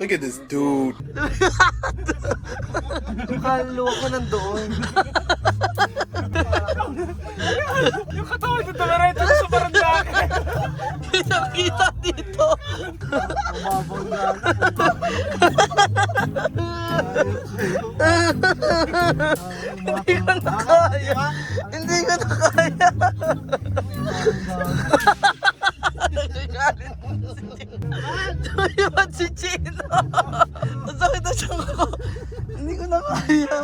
Look at this dude. Kaluwa ko nandoon. Yung katawan ko talaga ito sa barangay. Pinakita dito. Hindi ko na kaya. Hindi ko na kaya. Tumiwan si Chino. Ang sakit na siyang ko. Hindi ko na kaya.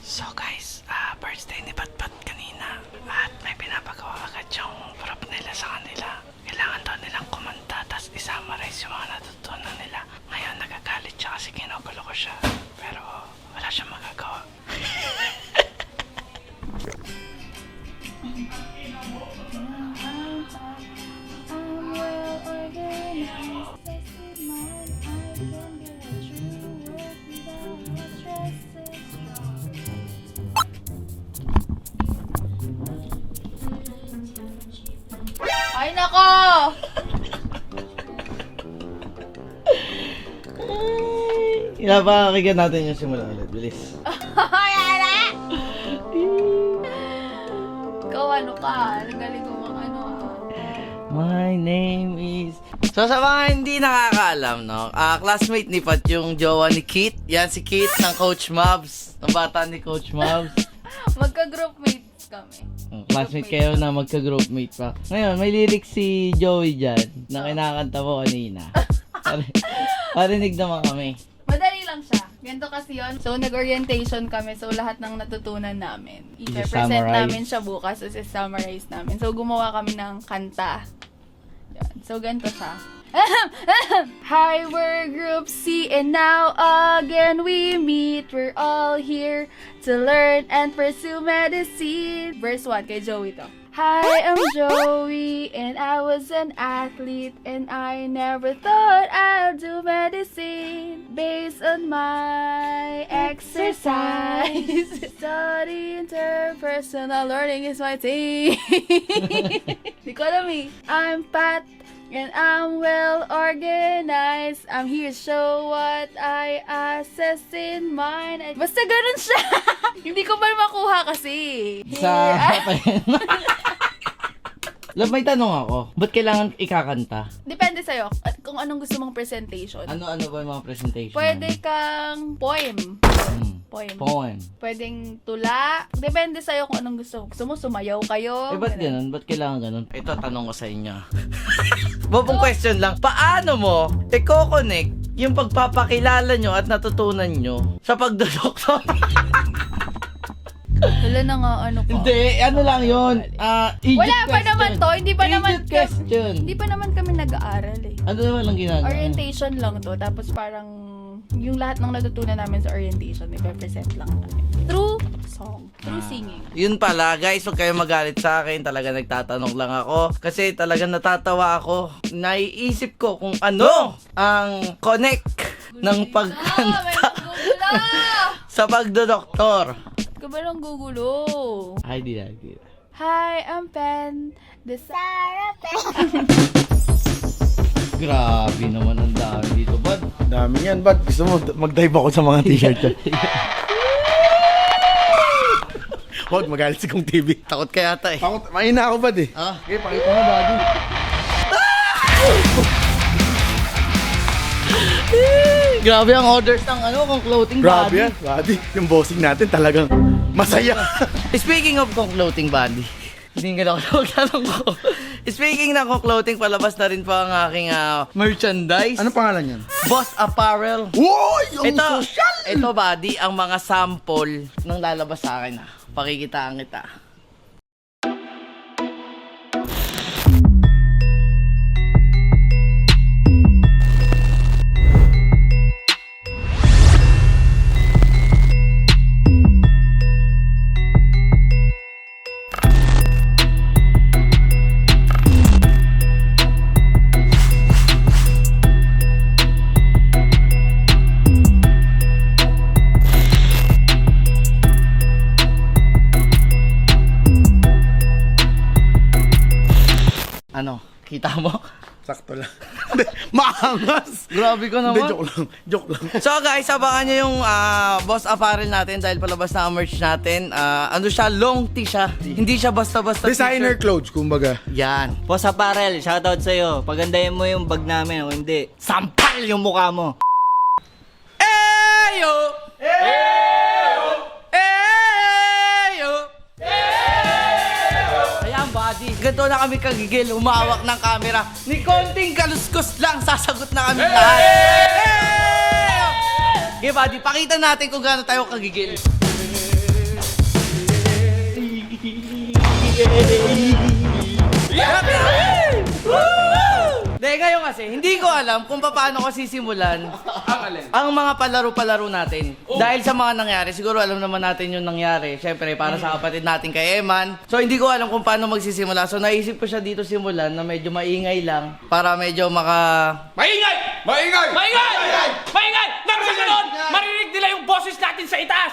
So guys, birthday ni Patpat kanina at may pinapagawa agad yung prop nila sa kanila. Kailangan daw nilang kumanta tapos i-summarize yung mga natutunan nila. Ngayon nagagalit siya kasi kinukulo ko siya. Pero wala siyang magagawa. Ay, nako! Pinapakinggan natin yung simula ulit. Bilis. Ay, ala! Ikaw ano ka? Nagaling ko mga ano My name is... So sa mga hindi nakakaalam, no? Classmate ni Pat yung jowa ni Kit. Yan si Kit ng Coach Mavs. Ng bata ni Coach Mavs. Magka-group mates kami. Classmate kayo na magka-groupmate pa. Ngayon, may lyrics si Joey dyan na kinakanta mo kanina. Parinig naman kami. Madali lang siya. Ganito kasi yun. So, nag-orientation kami. So, lahat ng natutunan namin. I-present I-summarize. namin siya bukas. Tapos i-summarize namin. So, gumawa kami ng kanta. Yan. So, ganito siya. Hi, we're Group C and now again we meet. We're all here to learn and pursue medicine. Verse 1 kay Joey to. Hi, I'm Joey and I was an athlete and I never thought I'd do medicine based on my exercise. Study interpersonal learning is my thing. Di ko alam eh. I'm fat and I'm well organized. I'm here to show what I assess in mind. Basta ganun siya. Hindi ko pa makuha kasi. Sa... Love, may tanong ako. Ba't kailangan ikakanta? Depende sa'yo kung anong gusto mong presentation. Ano ba yung mga presentation? Pwede kang poem. Poem. Poem. Pwedeng tula. Depende sa'yo kung anong gusto mo. Gusto mo sumayaw kayo. Ba't ganun? Ba't kailangan ganun? Ito, tanong ko sa inyo. Bobong question lang. Paano mo i-connect yung pagpapakilala nyo at natutunan nyo sa pagdodoktor? Wala na nga ano ko. Hindi, ano lang yun. Egypt Wala pa question. naman to. Hindi pa naman Egypt question. Hindi pa naman kami nag-aaral eh. Ano naman lang ginagawa? Orientation lang to. Tapos parang yung lahat ng natutunan namin sa orientation, i-present lang namin. Through song. Through singing. Yun pala, guys, huwag kayo magalit sa akin. Talaga nagtatanong lang ako. Kasi talaga natatawa ako. Naiisip ko kung ano ang connect ng pagkanta sa pagdodoktor. Ka ba lang gugulo? Ay, di na. Hi, I'm Pen. The Sarah Pen. Grabe naman ang dami dito, bud. Dami yan, bad. Gusto mo mag-dive ako sa mga t-shirt yan? Huwag, magalit si Kong TV. Takot ka yata eh. Takot, mahina ako, bad eh. Ah? Okay, pakita mo, buddy. Grabe ang orders ng kung clothing Grabe body. yan, buddy. Yung bossing natin talagang masaya. Speaking of kung clothing body, hindi nga ako magtanong ko. Speaking ng kung clothing, palabas na rin po ang aking merchandise. Ano pangalan yan? Boss Apparel. Woy! Yung Ito, social! ito buddy, ang mga sample ng lalabas sa akin. Pakikitaan kita. Ano? Kita mo? Sakto lang. Maangas! Grabe ko Hindi, naman. joke lang. Joke lang. So guys, abangan nyo yung Boss Apparel natin dahil palabas na ang merch natin. Ano siya? Long tee siya. Hindi siya basta-basta Designer t-shirt. clothes, kumbaga. Yan. Boss Apparel, shoutout sa'yo. Pagandahin mo yung bag namin o hindi, sampal yung mukha mo. Eyo! Eyo! Eyo! Ayan, buddy. Ganito na kami kagigil, umawak ng camera. Ni konting kaluskos lang, sasagot na kami lahat. Eyo! Okay, buddy, pakita natin kung gaano tayo kagigil. Dahil ngayon kasi, hindi ko alam kung paano ko sisimulan ang mga palaro-palaro natin. Dahil sa mga nangyari, siguro alam naman natin yung nangyari. Siyempre, para sa kapatid natin kay Eman. So, hindi ko alam kung paano magsisimula. So, naisip ko siya dito simulan na medyo maingay lang para medyo Maingay! Maingay! Maingay! Maingay! Nang sa ganun, marinig nila yung boses natin sa itaas!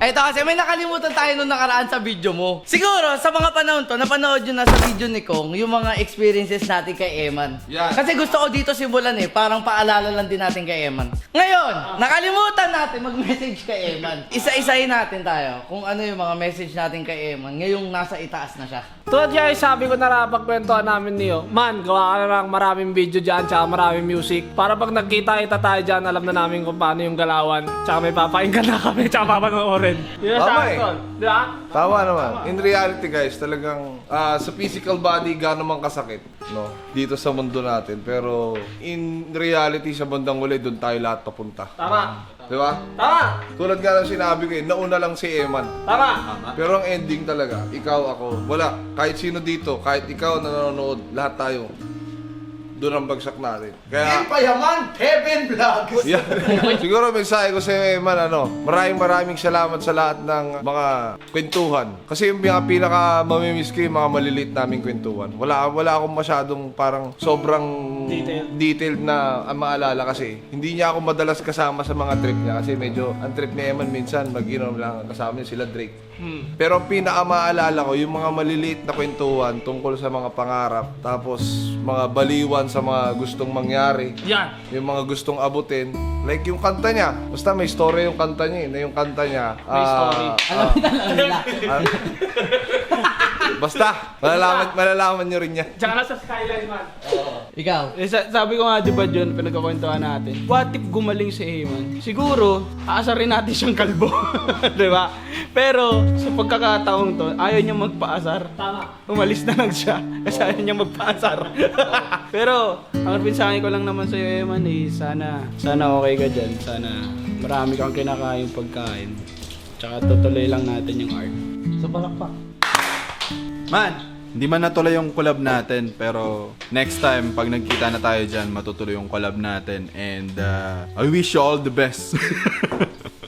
Eto kasi may nakalimutan tayo nung nakaraan sa video mo. Siguro, sa mga panahon to, napanood yun na sa video ni Kong, yung mga experiences natin kay Eman. Yan. Kasi gusto ko dito simulan parang paalala lang din natin kay Eman. Ngayon, nakalimutan natin mag-message kay Eman. Isa-isahin natin tayo kung ano yung mga message natin kay Eman ngayong nasa itaas na siya. Tulad nga sabi ko na napagkwentuhan namin niyo, man, gawa ka na lang maraming video dyan, tsaka maraming music. Para pag nagkita-kita tayo dyan, alam na namin kung paano yung galawan. Tsaka may papainggan na kami, tsaka papanoorin. Yun ang Tama sabi eh. ko. Di ba? Tama naman. In reality guys, talagang sa physical body gaano man kasakit, no? Dito sa mundo natin. Pero in reality sa bandang uli, doon tayo lahat papunta. Tama. Di ba? Tama. Tulad nga ng sinabi ko nauna lang si Eman. Tama. Pero ang ending talaga, ikaw, ako, wala. Kahit sino dito, kahit ikaw na nanonood, lahat tayo. Doon ang bagsak natin. Kaya, Payaman, Heaven Vlog. yeah. Siguro mensahe ko sa Eman, maraming salamat sa lahat ng mga kwentuhan. Kasi yung mga pinaka mamimiss ko yung mga maliliit naming kwentuhan. Wala akong masyadong parang sobrang detailed na maalala kasi hindi niya ako madalas kasama sa mga trip niya kasi medyo ang trip ni Eman minsan mag-inom lang kasama niya sila Drake. Pero ang pinaka maalala ko yung mga maliliit na kwentuhan tungkol sa mga pangarap tapos mga baliwan sa mga gustong mangyari. Yan. Yung mga gustong abutin. Like yung kanta niya. Basta may story yung kanta niya. Na yung kanta niya. May story. Basta, malalaman nyo rin yan. Tsaka nasa skyline man. Ikaw? Sabi ko nga, di ba, John, pinagkakwentuhan natin. What if gumaling si Eman? Siguro, aasarin natin siyang kalbo. Di ba? Pero, sa pagkakataong to, ayaw niya magpaasar. Tama. Umalis na lang siya kasi ayaw niya magpaasar. Pero, ang pinsahin ko lang naman sa'yo, Eman, sana okay ka dyan. Sana marami kang kinakain pagkain. Tsaka tutuloy lang natin yung art. Sa palakpak. Man, hindi man natuloy yung collab natin, pero next time, pag nagkita na tayo dyan, matutuloy yung collab natin. And I wish you all the best.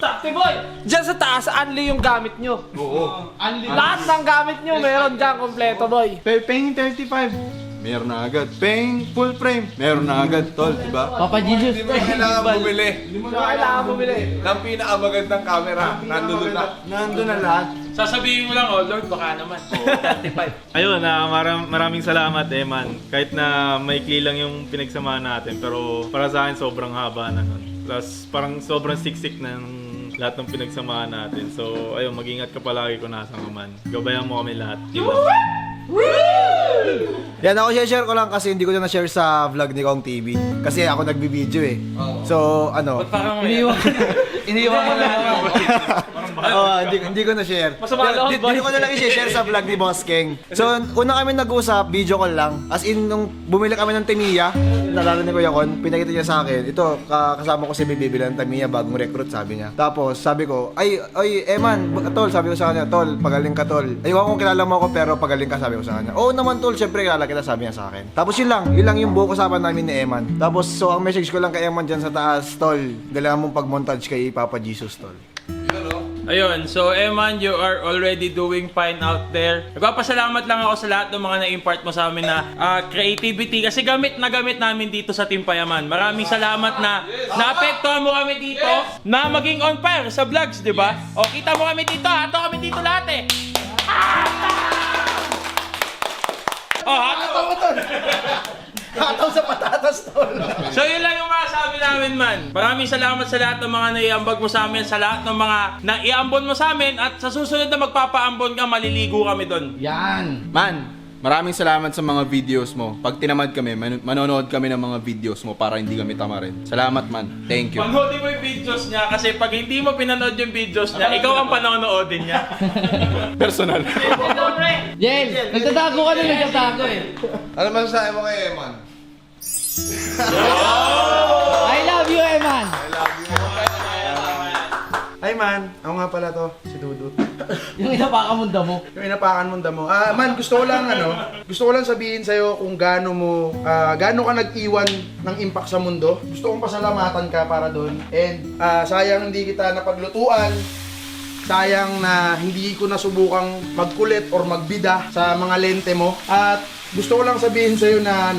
Sakti boy! Diyan sa taas, unli yung gamit nyo. Oo. Lahat ng gamit nyo, meron dyan kompleto boy. Paying 35. Meron na agad. Paying full frame. Meron na agad, tol, diba? Papa Jesus. Hindi mo kailangan bumili. Hindi mo na kailangan bumili. Ng pinakamagandang camera. Nandun na. Nandun na lahat. Sasabihin mo lang, oh Lord, baka naman. 35. Ayun, maraming salamat Eman. Kahit na maikli lang yung pinagsamahan natin, pero para sa akin sobrang haba na nun. Plus parang sobrang siksik na ng lahat ng pinagsamahan natin. So ayun, mag-ingat ka palagi kung nasa ka man. Gabayan mo kami lahat. Yun lang. Yan, ako share ko lang kasi hindi ko na na-share sa vlog ni Kong TV. Kasi ako nagbibideo eh. So, ano. Iniwan mo lang. Hindi ko na-share. Masama loob, boy. Hindi ko na lang i-share sa vlog ni Boss King. So, una kami nag-usap, video call lang. As in, nung bumili kami ng Tamiya, nalala ni Kuya Kon, pinakita niya sa akin, ito, kasama ko si bibili ng Tamiya, bagong recruit, sabi niya. Tapos, sabi ko, ay, Eman, tol, sabi ko sa kanya, tol, pagaling ka, tol. Ayoko kung kilala mo ako, pero pagaling ka, sabi ko sa kanya. Oo naman, tol, syempre kilala kita, sabi niya sa akin. Tapos yun lang yung buo usapan namin ni Eman. Tapos, so, ang message ko lang kay Eman dyan sa taas, tol, galangan mong pag-montage kay Papa Jesus, tol. Yun, no? Ayun, so Eman, you are already doing fine out there. Nagpapasalamat lang ako sa lahat ng mga na-impart mo sa amin na creativity kasi gamit namin dito sa Team Payaman. Maraming salamat na naapektuhan mo kami dito na maging on fire sa vlogs, di ba? O, kita mo kami dito, hato kami dito lahat eh. Oh, Hataw sa patatas, tol. So yun lang yung masasabi namin, man. Maraming salamat sa lahat ng mga naiambag mo sa amin, sa lahat ng mga naiambon mo sa amin, at sa susunod na magpapaambon ka, maliligo kami doon. Yan! Man, maraming salamat sa mga videos mo. Pag tinamad kami, manonood kami ng mga videos mo para hindi kami tamarin. Salamat, man. Thank you. Panoodin mo yung videos niya kasi pag hindi mo pinanood yung videos niya, ikaw ang panonoodin niya. Personal. Jel! Nagtatago ka na nagtatago eh. Ano masasabi mo kay Eman? I love you, Eman! Ay man, ako nga pala to, si Dudut. Yung inapakan mong damo. Yung inapakan mong damo. Man, gusto ko lang sabihin sa'yo kung gaano ka nag-iwan ng impact sa mundo. Gusto kong pasalamatan ka para doon. And sayang hindi kita napaglutuan. Sayang na hindi ko nasubukang magkulit or magbida sa mga lente mo. At gusto ko lang sabihin sa'yo na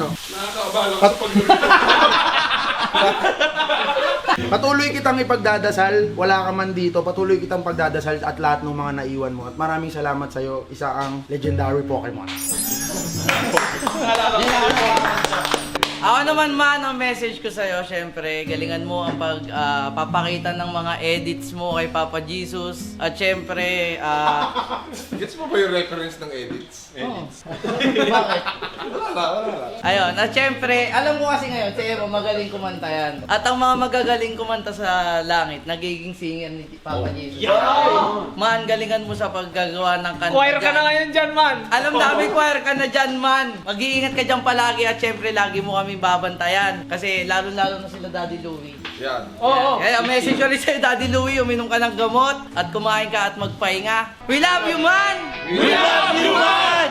patuloy kitang ipagdadasal, wala ka man dito, patuloy kitang pagdadasal at lahat ng mga naiwan mo. At maraming salamat sa'yo, isa ang legendary Pokemon. Ako naman man, ang message ko sa'yo, syempre, galingan mo ang papakita ng mga edits mo kay Papa Jesus. At syempre, Gets mo ba yung reference ng edits? bakit? Wala. Ayun, at syempre, alam ko kasi ngayon, si Eva, magaling kumanta yan. At ang mga magagaling kumanta sa langit, nagiging singer ni Papa Jesus. Man, galingan mo sa paggagawa ng kanta Choir ka dyan. na ngayon dyan, man! Alam namin, choir ka na dyan, man. Mag-iingat ka dyan palagi at syempre, lagi mo kami babantayan. Kasi lalo-lalo na sila Daddy Louie. Yan. Oo! Kaya message ulit sa'yo, Daddy Louie, uminom ka ng gamot at kumain ka at magpahinga. We love you, man! We love you, man!